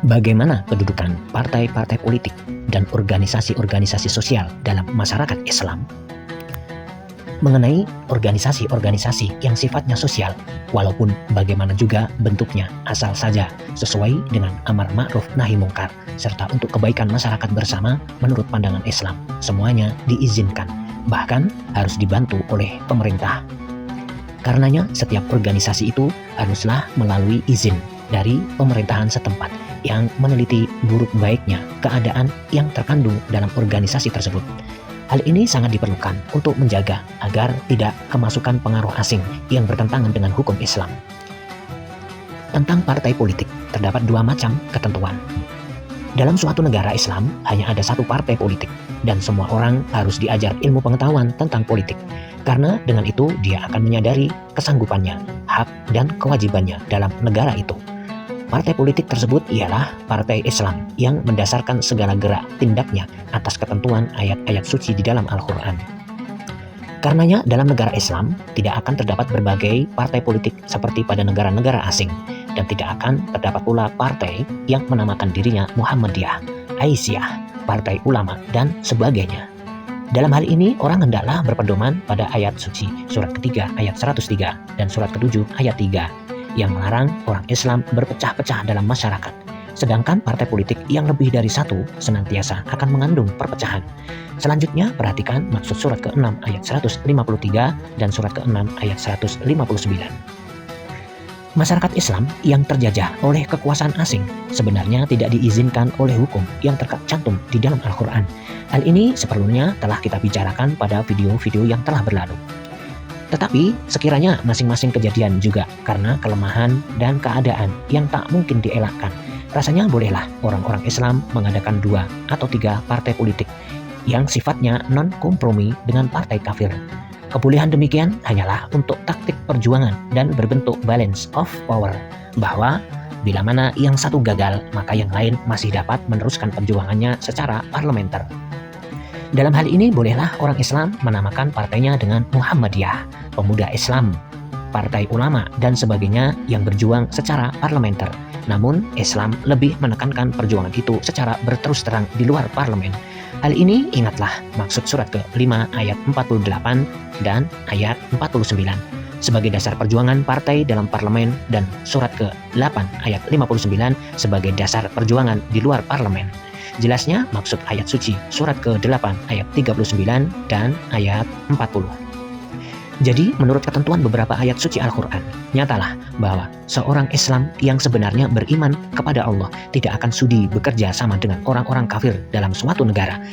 Bagaimana kedudukan partai-partai politik dan organisasi-organisasi sosial dalam masyarakat Islam? Mengenai organisasi-organisasi yang sifatnya sosial, walaupun bagaimana juga bentuknya, asal saja sesuai dengan amar ma'ruf nahi mungkar, serta untuk kebaikan masyarakat bersama menurut pandangan Islam, semuanya diizinkan, bahkan harus dibantu oleh pemerintah. Karenanya, setiap organisasi itu haruslah melalui izin dari pemerintahan setempat yang meneliti buruk baiknya keadaan yang terkandung dalam organisasi tersebut. Hal ini sangat diperlukan untuk menjaga agar tidak kemasukan pengaruh asing yang bertentangan dengan hukum Islam. Tentang partai politik, terdapat dua macam ketentuan. Dalam suatu negara Islam, hanya ada satu partai politik, dan semua orang harus diajar ilmu pengetahuan tentang politik, karena dengan itu dia akan menyadari kesanggupannya, hak dan kewajibannya dalam negara itu. Partai politik tersebut ialah partai Islam yang mendasarkan segala gerak tindaknya atas ketentuan ayat-ayat suci di dalam Al-Quran. Karenanya dalam negara Islam tidak akan terdapat berbagai partai politik seperti pada negara-negara asing, dan tidak akan terdapat pula partai yang menamakan dirinya Muhammadiyah, Aisyah, Partai Ulama, dan sebagainya. Dalam hal ini orang hendaklah berpedoman pada ayat suci surat ketiga ayat 103 dan surat ke-7 ayat 3 yang melarang orang Islam berpecah-pecah dalam masyarakat. Sedangkan partai politik yang lebih dari satu senantiasa akan mengandung perpecahan. Selanjutnya perhatikan maksud surat ke-6 ayat 153 dan surat ke-6 ayat 159. Masyarakat Islam yang terjajah oleh kekuasaan asing sebenarnya tidak diizinkan oleh hukum yang tercantum di dalam Al-Quran. Hal ini seperlunya telah kita bicarakan pada video-video yang telah berlalu. Tetapi sekiranya masing-masing kejadian juga karena kelemahan dan keadaan yang tak mungkin dielakkan, rasanya bolehlah orang-orang Islam mengadakan 2 atau 3 partai politik yang sifatnya non-kompromi dengan partai kafir. Kebolehan demikian hanyalah untuk taktik perjuangan dan berbentuk balance of power, bahwa bila mana yang satu gagal, maka yang lain masih dapat meneruskan perjuangannya secara parlementer. Dalam hal ini bolehlah orang Islam menamakan partainya dengan Muhammadiyah, Pemuda Islam, Partai Ulama, dan sebagainya yang berjuang secara parlementer. Namun Islam lebih menekankan perjuangan itu secara berterus terang di luar parlemen. Hal ini ingatlah maksud surat ke-5 ayat 48 dan ayat 49 sebagai dasar perjuangan partai dalam parlemen, dan surat ke-8 ayat 59 sebagai dasar perjuangan di luar parlemen. Jelasnya maksud ayat suci surat ke-8 ayat 39 dan ayat 40. Jadi menurut ketentuan beberapa ayat suci Al-Quran, nyatalah bahwa seorang Islam yang sebenarnya beriman kepada Allah tidak akan sudi bekerja sama dengan orang-orang kafir dalam suatu negara,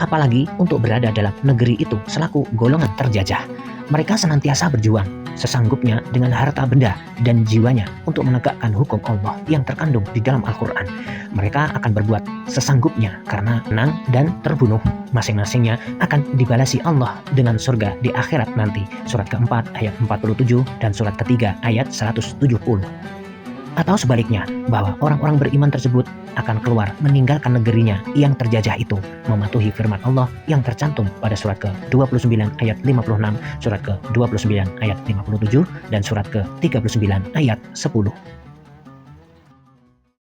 apalagi untuk berada dalam negeri itu selaku golongan terjajah. Mereka senantiasa berjuang sesanggupnya dengan harta benda dan jiwanya untuk menegakkan hukum Allah yang terkandung di dalam Al-Quran. Mereka akan berbuat sesanggupnya karena menang dan terbunuh. Masing-masingnya akan dibalasi Allah dengan surga di akhirat nanti. Surat ke-4 ayat 47 dan surat ke-3 ayat 170. Atau sebaliknya, bahwa orang-orang beriman tersebut akan keluar meninggalkan negerinya yang terjajah itu, mematuhi firman Allah yang tercantum pada surat ke-29 ayat 56, surat ke-29 ayat 57, dan surat ke-39 ayat 10.